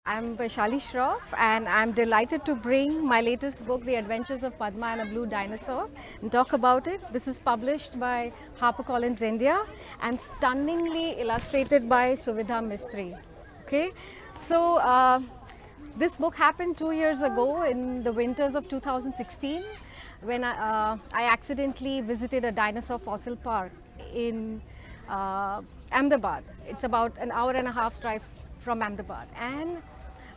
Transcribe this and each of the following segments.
I'm Vaishali Shroff and I'm delighted to bring my latest book, The Adventures of Padma and a Blue Dinosaur, and talk about it. This is published by HarperCollins India and stunningly illustrated by Suvidha Mistry. Okay, so this book happened 2 years ago in the winters of 2016 when I accidentally visited a dinosaur fossil park in Ahmedabad. It's about an hour and a half drive from Ahmedabad, and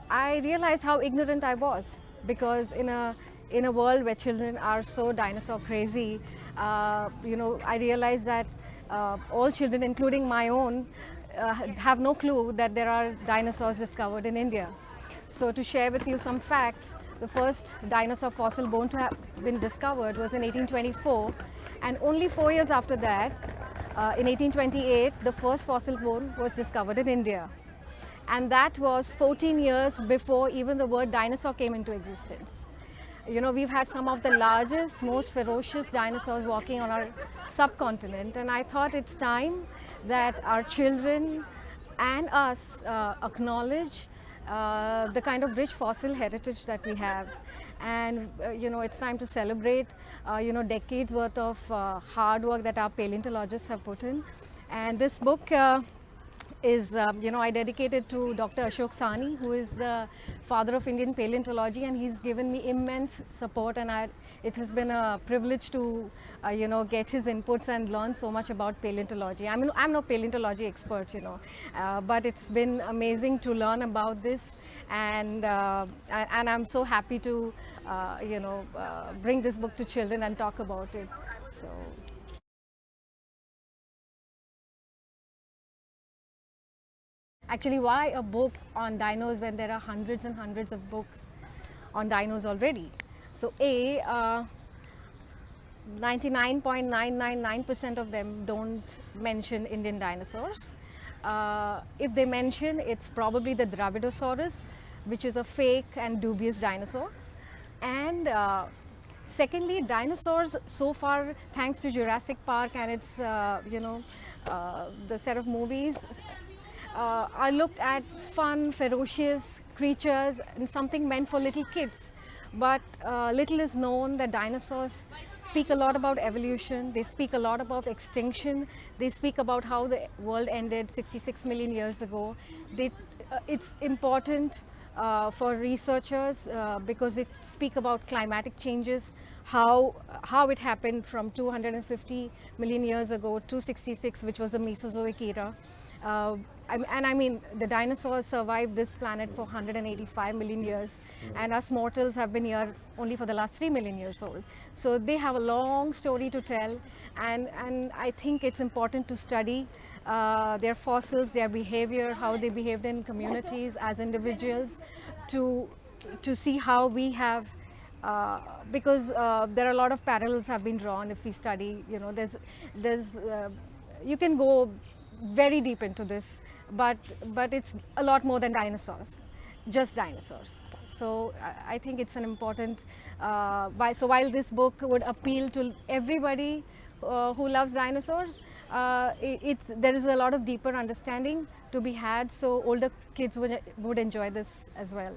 I realized how ignorant I was because in a world where children are so dinosaur crazy, I realized that all children, including my own, have no clue that there are dinosaurs discovered in India. So to share with you some facts, the first dinosaur fossil bone to have been discovered was in 1824, and only 4 years after that, in 1828, the first fossil bone was discovered in India. And that was 14 years before even the word dinosaur came into existence. You know, we've had some of the largest, most ferocious dinosaurs walking on our subcontinent, and I thought it's time that our children and us acknowledge the kind of rich fossil heritage that we have. And it's time to celebrate decades worth of hard work that our paleontologists have put in. And this book is, I dedicated to Dr. Ashok Sani, who is the father of Indian paleontology, and he's given me immense support, and it has been a privilege to, get his inputs and learn so much about paleontology. I mean, I'm no paleontology expert, but it's been amazing to learn about this, and I'm so happy to, bring this book to children and talk about it. So. Actually, why a book on dinos when there are hundreds and hundreds of books on dinos already? So, 99.999% of them don't mention Indian dinosaurs. If they mention, it's probably the Dravidosaurus, which is a fake and dubious dinosaur. And secondly, dinosaurs so far, thanks to Jurassic Park and its, the set of movies, are looked at fun, ferocious creatures and something meant for little kids. But little is known that dinosaurs speak a lot about evolution, they speak a lot about extinction, they speak about how the world ended 66 million years ago. It's important for researchers because it speak about climatic changes, how it happened from 250 million years ago to 66, which was the Mesozoic era. I mean, the dinosaurs survived this planet for 185 million years, and us mortals have been here only for the last 3 million years old. So they have a long story to tell, and I think it's important to study their fossils, their behavior, how they behaved in communities as individuals, to see how we have. Because there are a lot of parallels have been drawn if we study. You can go very deep into this, but it's a lot more than dinosaurs, just dinosaurs. So I think it's an important. So while this book would appeal to everybody who loves dinosaurs, there is a lot of deeper understanding to be had. So older kids would enjoy this as well.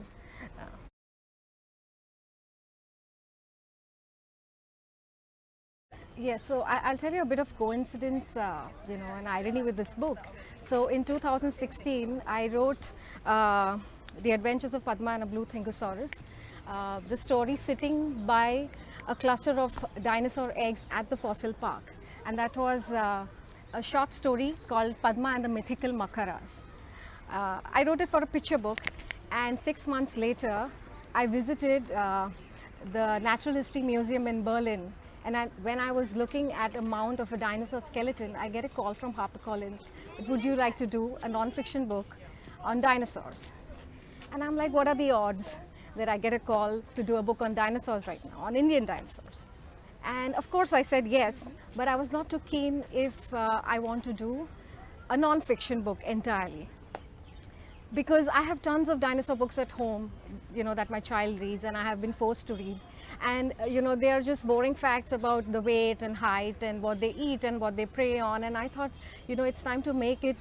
Yes, so I'll tell you a bit of coincidence, an irony with this book. So in 2016, I wrote The Adventures of Padma and a Blue Thingosaurus. The story sitting by a cluster of dinosaur eggs at the fossil park. And that was a short story called Padma and the Mythical Makaras. I wrote it for a picture book, and 6 months later, I visited the Natural History Museum in Berlin. And when I was looking at a mount of a dinosaur skeleton, I get a call from HarperCollins. Would you like to do a non-fiction book on dinosaurs? And I'm like, what are the odds that I get a call to do a book on dinosaurs right now, on Indian dinosaurs? And of course I said yes, but I was not too keen if I want to do a non-fiction book entirely. Because I have tons of dinosaur books at home, that my child reads and I have been forced to read. And, they are just boring facts about the weight and height and what they eat and what they prey on. And I thought, it's time to make it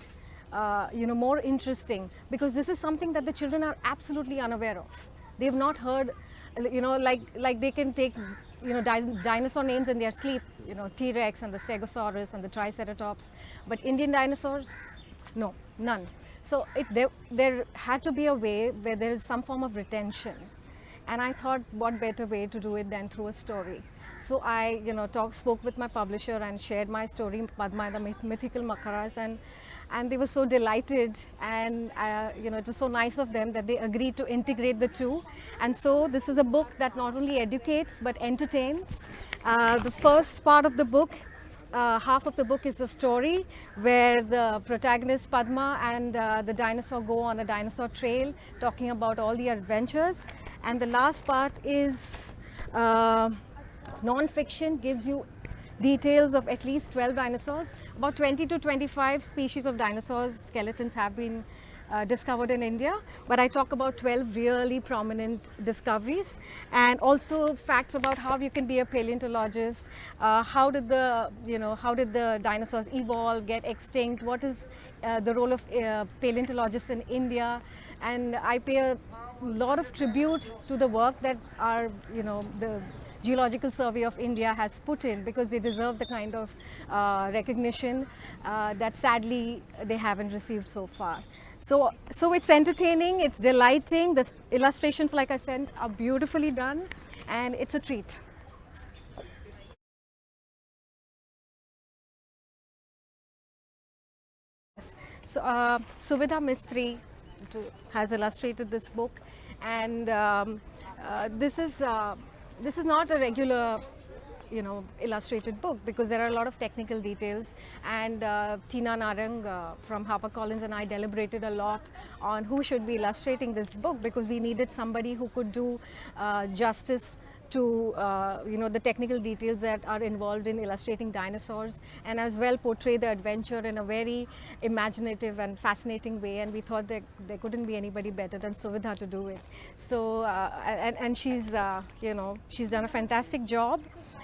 more interesting, because this is something that the children are absolutely unaware of. They've not heard, like they can take, dinosaur names in their sleep, T-Rex and the Stegosaurus and the Triceratops, but Indian dinosaurs, no, none. So there had to be a way where there is some form of retention. And I thought, what better way to do it than through a story? So I, spoke with my publisher and shared my story, Padma and the Mythical Makaras, and they were so delighted, and it was so nice of them that they agreed to integrate the two. And so this is a book that not only educates but entertains. The first part of the book, half of the book, is the story where the protagonist Padma and the dinosaur go on a dinosaur trail talking about all the adventures. And the last part is non-fiction, gives you details of at least 12 dinosaurs. About 20 to 25 species of dinosaurs skeletons have been discovered in India, but I talk about 12 really prominent discoveries, and also facts about how you can be a paleontologist. How did the dinosaurs evolve, get extinct? What is the role of paleontologists in India? And I pay a lot of tribute to the work that the Geological Survey of India has put in, because they deserve the kind of recognition that sadly they haven't received so far. So it's entertaining, it's delighting. The illustrations, like I said, are beautifully done, and it's a treat. So Suvidha Mistry has illustrated this book, and this is not a regular illustrated book, because there are a lot of technical details, and Tina Narang from HarperCollins and I deliberated a lot on who should be illustrating this book, because we needed somebody who could do justice to the technical details that are involved in illustrating dinosaurs, and as well portray the adventure in a very imaginative and fascinating way. And we thought that there couldn't be anybody better than Suvidha to do it. So and she's she's done a fantastic job.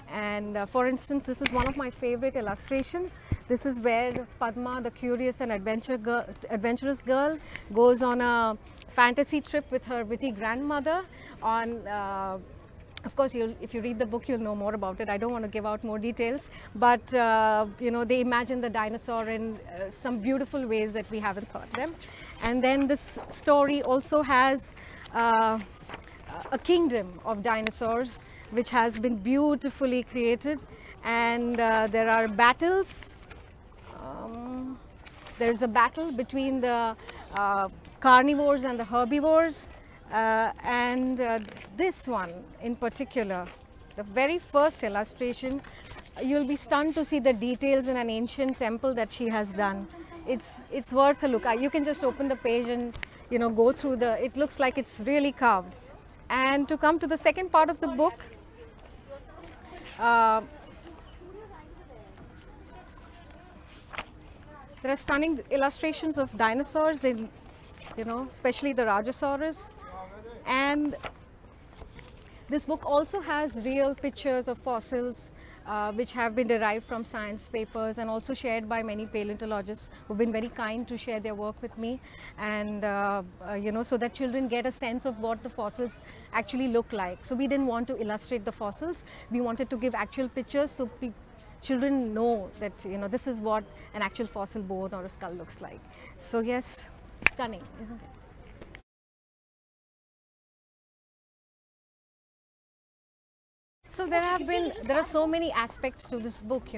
And for instance, this is one of my favorite illustrations. This is where Padma, the curious and adventurous girl, goes on a fantasy trip with her witty grandmother on of course, if you read the book, you'll know more about it. I don't want to give out more details, but they imagine the dinosaur in some beautiful ways that we haven't thought them. And then this story also has a kingdom of dinosaurs, which has been beautifully created, and there are battles. There's a battle between the carnivores and the herbivores. And this one in particular, the very first illustration, you'll be stunned to see the details in an ancient temple that she has done. It's worth a look. You can just open the page and go through it looks like it's really carved. And to come to the second part of the book, there are stunning illustrations of dinosaurs in especially the Rajasaurus. And this book also has real pictures of fossils which have been derived from science papers, and also shared by many paleontologists who've been very kind to share their work with me, and so that children get a sense of what the fossils actually look like. So we didn't want to illustrate the fossils, we wanted to give actual pictures, so children know that this is what an actual fossil bone or a skull looks like. So yes, stunning, isn't it? So there are so many aspects to this book,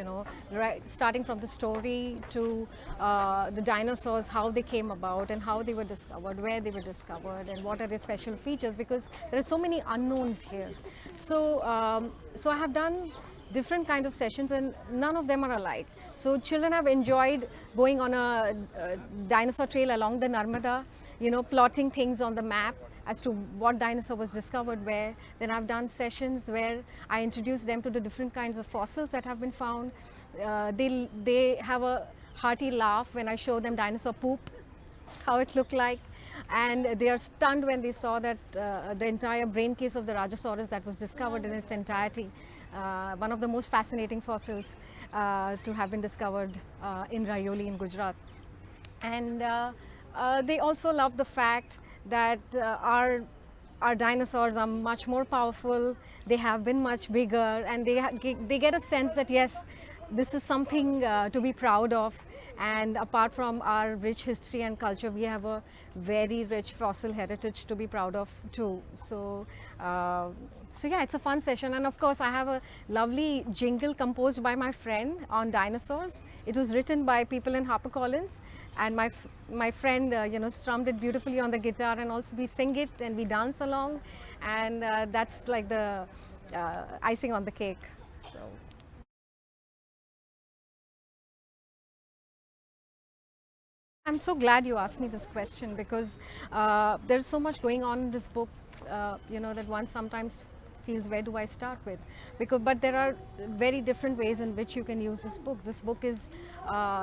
right, starting from the story to the dinosaurs, how they came about and how they were discovered, where they were discovered, and what are their special features, because there are so many unknowns here. So I have done different kinds of sessions, and none of them are alike. So children have enjoyed going on a dinosaur trail along the Narmada, plotting things on the map as to what dinosaur was discovered where. Then I've done sessions where I introduce them to the different kinds of fossils that have been found. They have a hearty laugh when I show them dinosaur poop, how it looked like. And they are stunned when they saw that the entire brain case of the Rajasaurus that was discovered in its entirety, one of the most fascinating fossils to have been discovered in Rayoli in Gujarat. And they also love the fact that our dinosaurs are much more powerful. They have been much bigger, and they get a sense that yes, this is something to be proud of. And apart from our rich history and culture, we have a very rich fossil heritage to be proud of too. Uh, so yeah, it's a fun session, and of course, I have a lovely jingle composed by my friend on dinosaurs. It was written by people in HarperCollins, and my friend strummed it beautifully on the guitar, and also we sing it and we dance along, and that's like the icing on the cake. So. I'm so glad you asked me this question because there's so much going on in this book, that one sometimes feels where do I start with? But there are very different ways in which you can use this book. This book is,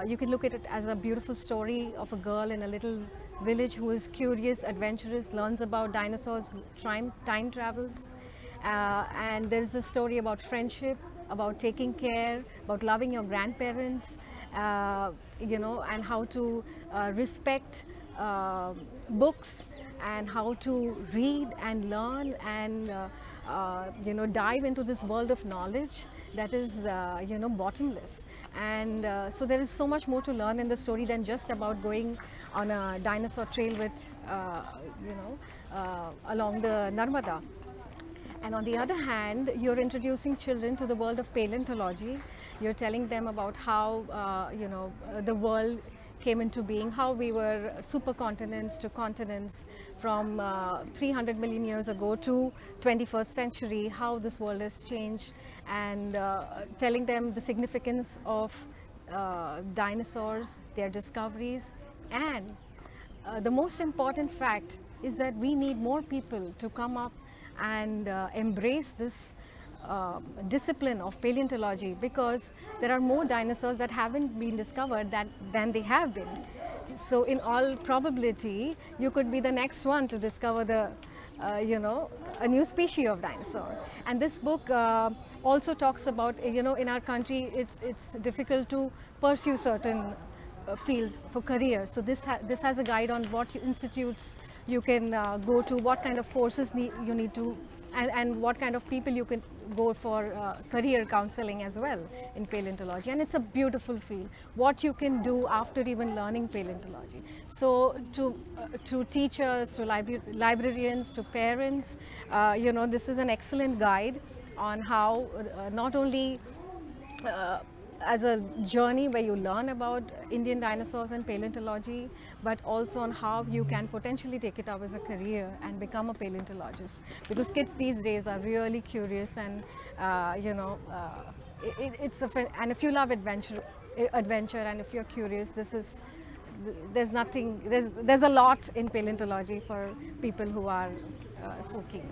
you can look at it as a beautiful story of a girl in a little village who is curious, adventurous, learns about dinosaurs, time travels. And there's a story about friendship, about taking care, about loving your grandparents, and how to respect books, and how to read and learn, and dive into this world of knowledge that is bottomless. And so there is so much more to learn in the story than just about going on a dinosaur trail with along the Narmada. And on the other hand, you're introducing children to the world of paleontology. You're telling them about how the world came into being, how we were supercontinents to continents from 300 million years ago to 21st century, how this world has changed, and telling them the significance of dinosaurs, their discoveries, and the most important fact is that we need more people to come up and embrace this discipline of paleontology, because there are more dinosaurs that haven't been discovered than they have been. So in all probability, you could be the next one to discover a new species of dinosaur. And this book also talks about, in our country, it's difficult to pursue certain fields for careers. So this has a guide on what institutes you can go to, what kind of courses you need to, and what kind of people you can go for career counseling as well in paleontology. And it's a beautiful field, what you can do after even learning paleontology. So to teachers, to librarians, to parents, this is an excellent guide on how not only as a journey where you learn about Indian dinosaurs and paleontology, but also on how you can potentially take it up as a career and become a paleontologist. Because kids these days are really curious, and and if you love adventure, and if you're curious, there's a lot in paleontology for people who are so keen.